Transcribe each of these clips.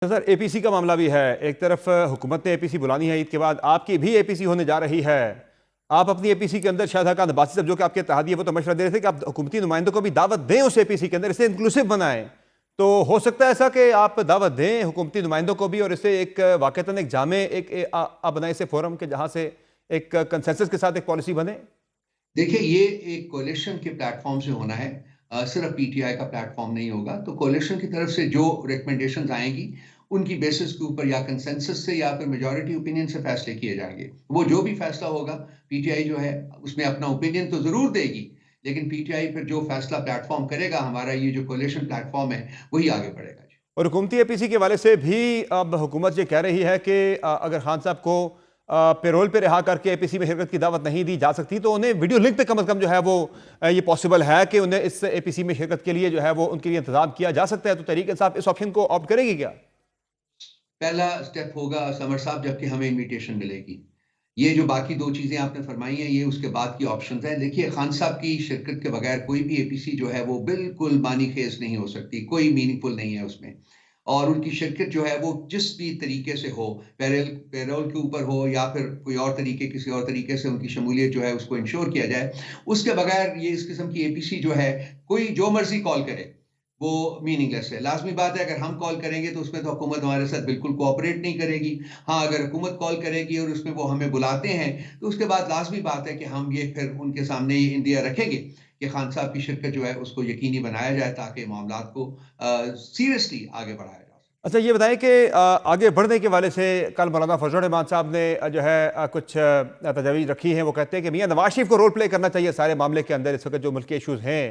तो sir APC का मामला भी है। एक तरफ हुकूमत ने एपीसी बुलानी है ईद के बाद, आपकी भी एपीसी होने जा रही है। आप अपनी एपीसी के अंदर शायद खान अब्बासी साहब जो कि आपके इत्तेहादी है वो तो मशवरा दे रहे थे कि आप हुकूमती नुमाइंदों को भी दावत दें उस एपीसी के अंदर, इसे इंक्लूसिव बनाएं। तो हो सकता है ऐसा कि आप दावत दें हुकूमती नुमाइंदों को भी और इसे एक वाक़तन एक जामे आप बनाए इसे फोरम के जहां से एक कंसेंसस के साथ एक पॉलिसी बने। देखिए, ये एक कोalition के प्लेटफ़ॉर्म से होना है। सिर्फ़ पीटीआई का प्लेटफ़ॉर्म नहीं होगा। तो कोalition की तरफ से जो रिकमेंडेशंस आएँगी, उनकी बेसिस के ऊपर या कंसेंसस से या फिर मेजॉरिटी ओपिनियन से फ़ैसले किए जाएँगे। वो जो भी फ़ैसला होगा, पीटीआई जो है, उसमें अपना ओपिनियन तो ज़रूर देगी, लेकिन पीटीआई फिर जो फ़ैसला प्लेटफ़ॉर्म करेगा, हमारा ये जो कोalition प्लेटफ़ॉर्म है, वही आगे बढ़ेगा। जी। और हुकूमती एपीसी के हवाले से भी अब हुकूमत ये कह रही है कि अगर खान साहब को पेरोल पे रिहा करके एपीसी में शिरकत की दावत नहीं दी जा सकती तो उन्हें वीडियो लिंक पे कम अज़ कम जो है वो ये पॉसिबल है कि उन्हें इस एपीसी में शिरकत के लिए जो है वो उनके लिए इंतजाम किया जा सकता है। तो तहरीक इंसाफ इस ऑप्शन को ऑप्ट करेगी क्या? पहला स्टेप होगा समर साहब जबकि हमें इन्विटेशन मिलेगी। ये जो बाकी 2 चीज़ें आपने फरमाई हैं ये उसके बाद की ऑप्शंस हैं। देखिए खान साहब की शिरकत के बगैर कोई भी एपीसी जो है वो बिल्कुल मानी-खेज़ नहीं हो सकती, कोई मीनिंगफुल नहीं है उसमें। और उनकी शिरकत जो है वो जिस भी तरीके से हो, पैरोल के ऊपर हो या फिर कोई और तरीके किसी और तरीके से उनकी शमूलियत जो है उसको इंश्योर किया जाए। उसके बगैर ये इस किस्म की एपीसी जो है कोई जो मर्ज़ी कॉल करे वो मीनिंगलेस है। लाज़मी बात है अगर हम कॉल करेंगे तो उसमें तो हुकूमत हमारे साथ बिल्कुल कोऑपरेट नहीं करेगी। हाँ, अगर हुकूमत कॉल करेगी और उसमें वो हमें बुलाते हैं, तो उसके बाद लाज़मी बात है कि हम ये फिर उनके सामने ये इंदिया रखेंगे कि खान साहब की शिरकत जो है उसको यकीनी बनाया जाए ताकि मामलात को सीरियसली आगे बढ़ाया जा सके। अच्छा ये बताएं कि आगे बढ़ने के वाले से कल मौलाना फजल रहमान साहब ने जो है कुछ तजावीज़ रखी हैं। वो कहते हैं कि मियां नवाज शरीफ को रोल प्ले करना चाहिए सारे मामले के अंदर, इस वक्त जो मुल्क के इशूज़ हैं।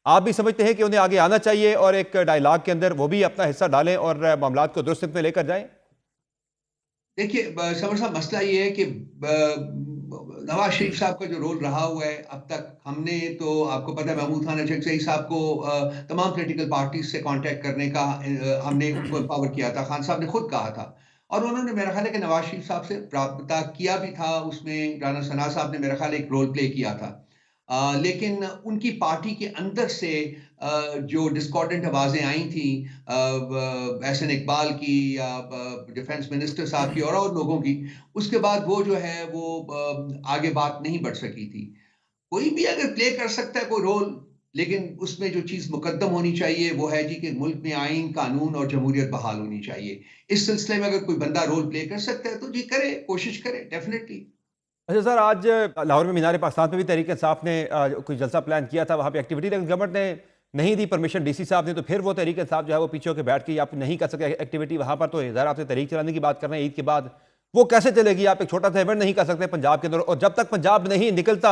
आप भी समझते हैं कि उन्हें आगे आना चाहिए और एक डायलॉग के अंदर वो भी अपना हिस्सा डालें और मामलात को दुरुस्त में लेकर जाएं? देखिए समर साहब मसला ये है कि नवाज शरीफ साहब का जो रोल रहा हुआ है अब तक हमने तो आपको पता है महमूद खान अचकज़ई साहब को तमाम पॉलिटिकल पार्टीज से कांटेक्ट करने का हमने उनको एम्पावर किया था। खान साहब ने खुद कहा था और उन्होंने मेरा ख्याल है कि नवाज शरीफ साहब से राब्ता किया भी था। उसमें राना सना साहब ने मेरा ख्याल है एक रोल प्ले किया था। लेकिन उनकी पार्टी के अंदर से जो डिस्कॉर्डेंट आवाज़ें आई थी एहसन इकबाल की या डिफेंस मिनिस्टर साहब की और लोगों की, उसके बाद वो जो है वो आगे बात नहीं बढ़ सकी थी। कोई भी अगर प्ले कर सकता है कोई रोल, लेकिन उसमें जो चीज़ मुकद्दम होनी चाहिए वो है जी कि मुल्क में आइन, कानून और जमहूरियत बहाल होनी चाहिए। इस सिलसिले में अगर कोई बंदा रोल प्ले कर सकता है तो जी करे, कोशिश करे डेफिनिटली। अच्छा सर, आज लाहौर में मीनार पाकिस्तान पे भी तहरीक इंसाफ ने कोई जलसा प्लान किया था, वहाँ पे एक्टिविटी, लेकिन गवर्नमेंट ने नहीं दी परमिशन डीसी साहब ने। तो फिर वो तहरीक इंसाफ जो है वो पीछे होकर बैठ के आप नहीं कर सके एक्टिविटी वहाँ पर। तो ज़रा आपसे तहरीक चलाने की बात कर रहे हैं ईद के बाद, वो कैसे चलेगी? आप एक छोटा सा इवेंट नहीं कर सकते पंजाब के अंदर, और जब तक पंजाब नहीं निकलता,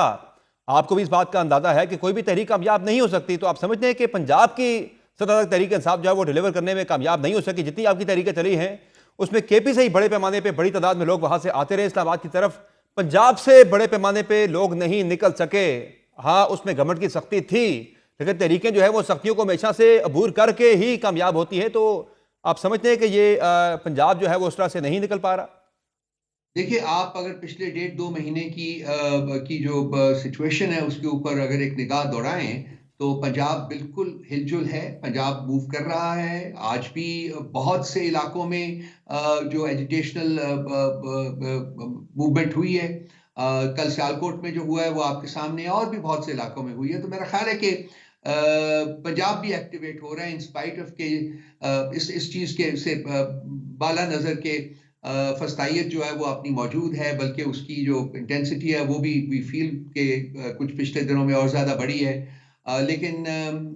आपको भी इस बात का अंदाजा है कि कोई भी तहरीक कामयाब नहीं हो सकती। तो आप समझते हैं कि पंजाब की सतह तक तहरीक इंसाफ जो है वो डिलीवर करने में कामयाब नहीं हो सकी? जितनी आपकी तहरीकें चली हैं उसमें केपी से ही बड़े पैमाने पर बड़ी तादाद में लोग वहाँ से आते रहे इस्लामाबाद की तरफ, पंजाब से बड़े पैमाने पे लोग नहीं निकल सके। हाँ, उसमें गवर्नमेंट की सख्ती थी, लेकिन तहरीकें जो है वो सख्तियों को हमेशा से अबूर करके ही कामयाब होती है। तो आप समझते हैं कि ये पंजाब जो है वो उस तरह से नहीं निकल पा रहा? देखिए, आप अगर पिछले 1.5-2 महीने की जो सिचुएशन है उसके ऊपर अगर एक निगाह दौड़ाएँ, तो पंजाब बिल्कुल हिलजुल है, पंजाब मूव कर रहा है। आज भी बहुत से इलाकों में जो एजिटेशनल ब ब ब मूवमेंट हुई है। कल सियालकोट में जो हुआ है वो आपके सामने है और भी बहुत से इलाकों में हुई है। तो मेरा ख़्याल है कि पंजाब भी एक्टिवेट हो रहा है इन स्पाइट ऑफ के इस चीज़ के से बाला नज़र के फस्तायत जो है वो अपनी मौजूद है, बल्कि उसकी जो इंटेंसिटी है वो भी वी फील के कुछ पिछले दिनों में और ज़्यादा बढ़ी है। लेकिन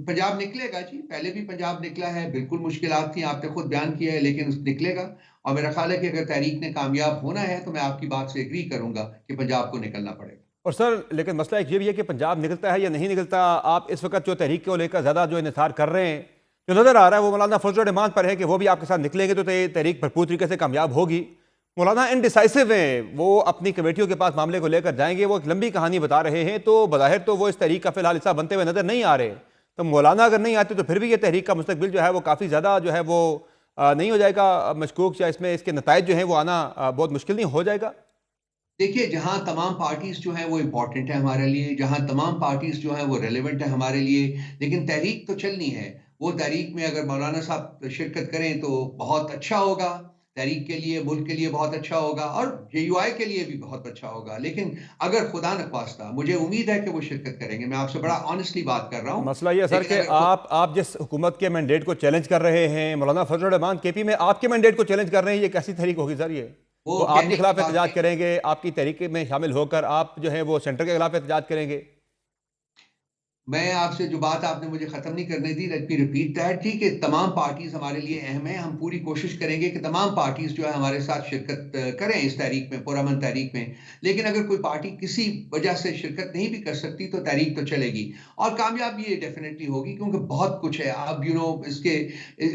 पंजाब निकलेगा जी, पहले भी पंजाब निकला है, बिल्कुल मुश्किलात थी, आपने खुद बयान किया है, लेकिन निकलेगा। और मेरा ख्याल है कि अगर तहरीक ने कामयाब होना है तो मैं आपकी बात से एग्री करूँगा कि पंजाब को निकलना पड़ेगा। और सर लेकिन मसला एक ये भी है कि पंजाब निकलता है या नहीं निकलता। आप इस वक्त जो तहरीक को लेकर ज़्यादा जो इंतजार कर रहे हैं, जो नज़र आ रहा है वो मौलाना फजल रहमान पर है कि वो भी आपके साथ निकलेंगे तो तहरीक भरपूर तरीके से कामयाब होगी। मौलाना इनडिसाइसिव हैं, वो अपनी कमेटियों के पास मामले को लेकर जाएंगे, वो एक लंबी कहानी बता रहे हैं। तो बज़ाहिर तो वो इस तहरीक का फिलहाल हिस्सा बनते हुए नजर नहीं आ रहे। तो मौलाना अगर नहीं आते तो फिर भी ये तहरीक का मुस्तकबिल जो है वो काफ़ी ज़्यादा जो है वो नहीं हो जाएगा मशकूक, या इसमें इसके नताइज जो हैं वो आना बहुत मुश्किल नहीं हो जाएगा? देखिए, जहाँ तमाम पार्टीज़ जो हैं वो इम्पोर्टेंट है हमारे लिए, जहाँ तमाम पार्टीज़ जो हैं वो रेलेवेंट है हमारे लिए, लेकिन तहरीक तो चलनी है। वो तहरीक में अगर मौलाना साहब शिरकत करें तो बहुत अच्छा होगा, तहरीक के लिए, मुल्क के लिए बहुत अच्छा होगा और जेयूआई के लिए भी बहुत अच्छा होगा। लेकिन अगर खुदा न ख्वास्ता, मुझे उम्मीद है कि वो शिरकत करेंगे, मैं आपसे बड़ा ऑनेस्टली बात कर रहा हूँ, मसला ये है सर लेकिन कि अगर आप जिस हुकूमत के मैंडेट को चैलेंज कर रहे हैं, मौलाना फजल रहमान केपी में आपके मैंडेट को चैलेंज कर रहे हैं, ये कैसी तहरीक होगी सर ये? वो वो आपके कहने की खिलाफ बात एहतजाज नहीं। करेंगे, आपकी तहरीक में शामिल होकर आप जो है वो सेंटर के खिलाफ एहतजाज करेंगे। मैं आपसे जो बात आपने मुझे खत्म नहीं करने दी, लेट मी रिपीट दैट। ठीक है, तमाम पार्टीज हमारे लिए अहम है, हम पूरी कोशिश करेंगे कि तमाम पार्टीज जो है हमारे साथ शिरकत करें इस तहरीक में, पुरअमन तहरीक में। लेकिन अगर कोई पार्टी किसी वजह से शिरकत नहीं भी कर सकती तो तहरीक तो चलेगी और कामयाब ये डेफिनेटली होगी, क्योंकि बहुत कुछ है। अब इसके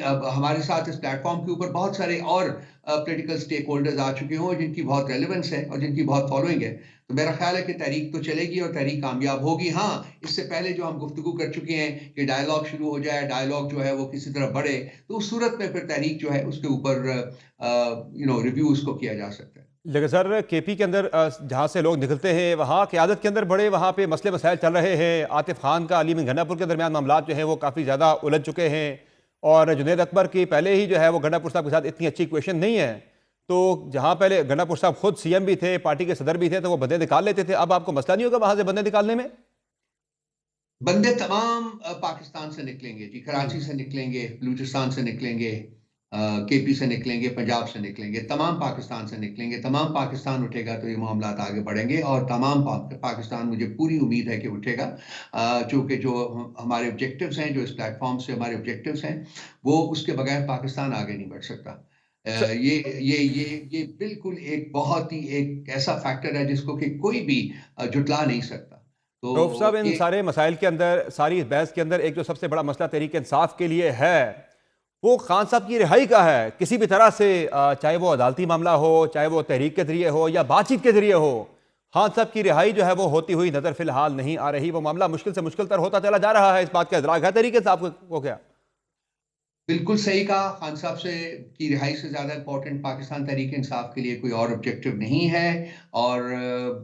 अब हमारे साथ इस प्लेटफॉर्म के ऊपर बहुत सारे और पॉलिटिकल स्टेक होल्डर्स आ चुके हों जिनकी बहुत रेलिवेंस है और जिनकी बहुत फॉलोइंग है। तो मेरा ख्याल है कि तहरीक तो चलेगी और तहरीक कामयाब होगी। हाँ, इससे पहले जो हम गुफ्तगू कर चुके हैं कि डायलॉग शुरू हो जाए, डायलॉग जो है वो किसी तरह बढ़े, तो उस सूरत में फिर तहरीक जो है उसके ऊपर रिव्यू उसको किया जा सकता है। लेकिन सर केपी के अंदर जहाँ से लोग निकलते हैं वहाँ क़यादत के अंदर बड़े वहाँ पे मसले मसाइल चल रहे हैं। आतिफ खान का अली गंडापुर के दरमियान मामला जो है वो काफ़ी ज़्यादा उलझ चुके हैं और जुनैद अकबर की पहले ही जो है वो गंडापुर साहब के साथ इतनी अच्छी इक्वेशन नहीं है। तो जहाँ पहले गंडापुर साहब खुद सीएम भी थे, पार्टी के सदर भी थे, तो वो बंदे निकाल लेते थे। अब आपको मसला नहीं होगा वहाँ से बंदे निकालने में? बंदे तमाम पाकिस्तान से निकलेंगे जी, कराची हम्म। से निकलेंगे, बलूचिस्तान से निकलेंगे, केपी से निकलेंगे, पंजाब से निकलेंगे, तमाम पाकिस्तान से निकलेंगे। तमाम पाकिस्तान उठेगा तो ये मामला आगे बढ़ेंगे और तमाम पाकिस्तान, मुझे पूरी उम्मीद है कि उठेगा। चूंकि जो हमारे ऑब्जेक्टिव्स हैं, जो इस प्लेटफॉर्म से हमारे ऑब्जेक्टिव्स हैं, वो उसके बगैर पाकिस्तान आगे नहीं बढ़ सकता। ये बिल्कुल एक बहुत ही एक ऐसा फैक्टर है जिसको कि कोई भी जुटला नहीं सकता। रऊफ साहब, तो इन ये सारे मसाइल के अंदर, सारी इस बहस के अंदर एक जो सबसे बड़ा मसला तहरीक इंसाफ के लिए है वो खान साहब की रिहाई का है। किसी भी तरह से चाहे वो अदालती मामला हो, चाहे वो तहरीक के जरिए हो या बातचीत के जरिए हो, खान साहब की रिहाई जो है वो होती हुई नजर फिलहाल नहीं आ रही। वो मामला मुश्किल से मुश्किल तर होता चला जा रहा है। इस बात का इदराक है तहरीक इंसाफ को क्या? बिल्कुल सही कहा। खान साहब से की रिहाई से ज़्यादा इम्पोर्टेंट पाकिस्तान तहरीक इंसाफ के लिए कोई और ऑब्जेक्टिव नहीं है। और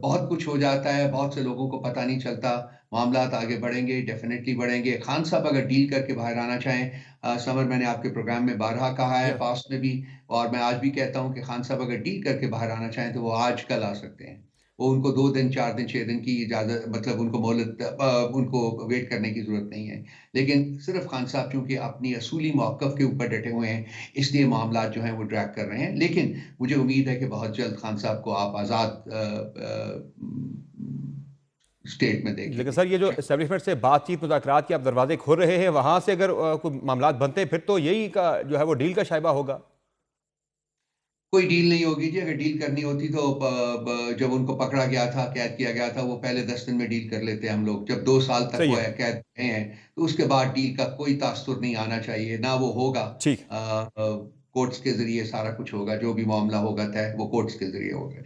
बहुत कुछ हो जाता है, बहुत से लोगों को पता नहीं चलता। मामलात आगे बढ़ेंगे, डेफिनेटली बढ़ेंगे। खान साहब अगर डील करके बाहर आना चाहें, समर, मैंने आपके प्रोग्राम में बारहा कहा है, या पास्ट में भी, और मैं आज भी कहता हूं कि खान साहब अगर डील करके बाहर आना चाहें तो वो आज कल आ सकते हैं। वो उनको 2 दिन, 4 दिन, 6 दिन की इजाजत, मतलब उनको मोहलत, उनको वेट करने की जरूरत नहीं है। लेकिन सिर्फ खान साहब चूंकि अपनी असूली मौक़िफ़ के ऊपर डटे हुए हैं, इसलिए मामला जो हैं वो ड्रैग कर रहे हैं। लेकिन मुझे उम्मीद है कि बहुत जल्द खान साहब को आप आज़ाद स्टेट में लेकिन देखेंगे। सर, ये जो एस्टेब्लिशमेंट से बातचीत मुज़ाकरात के आप दरवाजे खोल रहे हैं, वहां से अगर कोई मामला बनते हैं फिर तो यही का जो है वो डील का शायबा होगा। कोई डील नहीं होगी जी। अगर डील करनी होती तो जब उनको पकड़ा गया था, कैद किया गया था, वो पहले 10 दिन में डील कर लेते हम लोग। जब 2 साल तक सही वो है। कैद रहे हैं तो उसके बाद डील का कोई तासुर नहीं आना चाहिए, ना वो होगा। ठीक। कोर्ट्स के जरिए सारा कुछ होगा, जो भी मामला होगा तय वो कोर्ट्स के जरिए होगा।